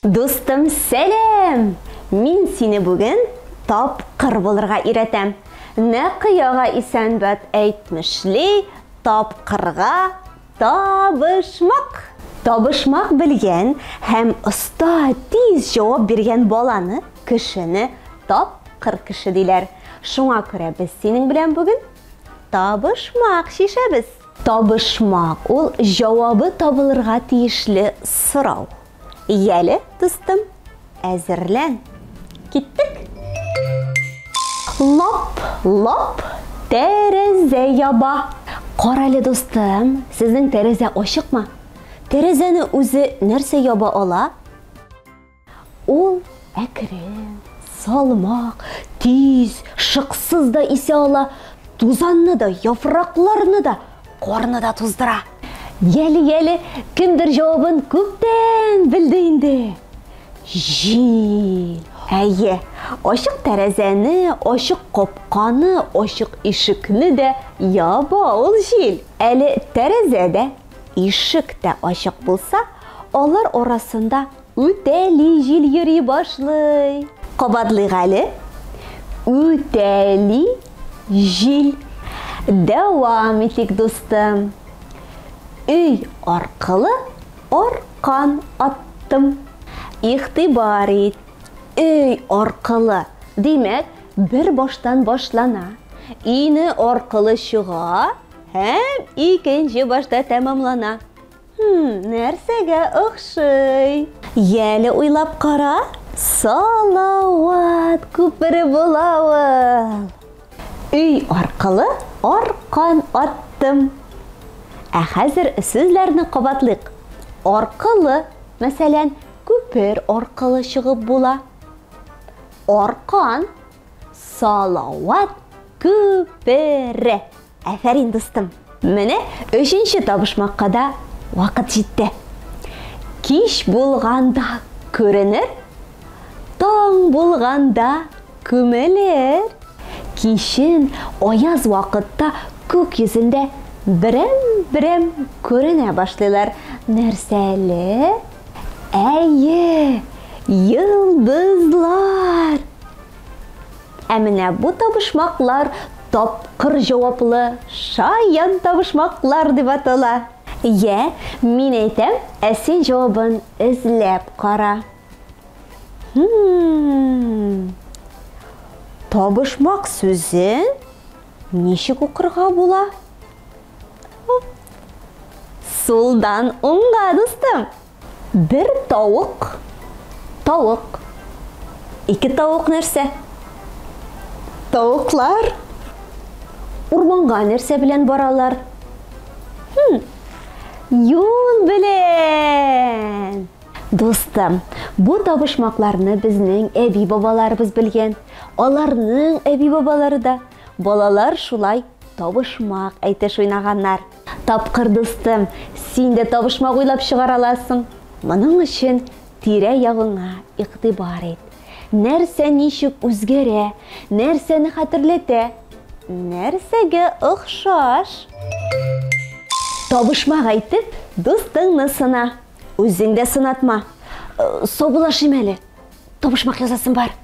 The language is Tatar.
Достым, сәлем! Мин сине бүген тапқыр булырга иретәм. Нәқияга исәнбәт әйтмешли, тапқырга табышмак. Табышмак белгән һәм оста тиз җавап биргән баланы, кешене тапқыр кеше диләр. Шуңа күрә без синең белән бүген табышмак шишәбез. Табышмак ул җавабы табылырга тиешле сорау. Яле, достым, әзерлән. Киттек. Лап, тәрәзә яба. Карале, достым, сезнең тәрәзә ачыкмы? Тәрәзәне үзе нәрсә яба ала? Ул әкрен, салмак, тиз, шыксыз да исә ала, тузанны да, яфракларны да, карны да туздыра. Яле, кемдер җавабын күптән білді инде. Җил. Әйе, ачык тәрәзәне, ачык капканы, ачык ишекне дә яба ул җил. Әле тәрәзә дә, ишек тә ачык булса, алар арасында үтәли җил йөри башлый. Кабатлыйк әле. Үтәли җил. Дәвам итик, достым. Өй аркылы аркан аттым. Игътибар ит. Өй аркылы. Димәк, бер баштан башлана. Ине аркылы чыга һәм икенче башта тәмамлана. Нәрсәгә охшый? Яле уйлап кара. Салават күпере була ул. Өй аркылы аркан аттым. Ә хәзер сүзләрне кабатлыйк. Аркылы, мәсәлән, күпер аркылы чыгып була. Аркан, салават, күпере. Афәрин, достым. Менә 3нче табышмакка да вакыт җитте. Кич булганда күренер, таң булганда күмелер. Кичен аяз вакытта күк йөзендә берәм күренә башлыйлар. Нәрсәле? Әйе, йылдызлар. Ә менә бу табышмаклар тапкыр җаваплы шаян табышмаклар дип атала. Я, мин әйтәм, ә син җавабын эзләп кара. Табышмак сүзен ничек укырга була? Сулдан уңга, достым. Бер тавык. Тавык. Ике тавык нәрсә? Тавыклар. Урманга нәрсә белән баралар? Юл белән. Достым, бу табышмакларны безнең әби-бабаларыбыз белгән. Аларның әби-бабалары да балалар шулай табышмак әйтеш уйнаганнар. Тапкыр, достым, син дә табышмак уйлап чыгара аласың. Моның өчен тирә-ягыңа игътибар ит. Нәрсә ничек үзгәрә, нәрсәне хәтерләтә, нәрсәгә охшаш. Табышмак әйтеп, достыңны сына. Үзең дә сынатма. Саубуллашыйм әле. Табышмак язасым бар.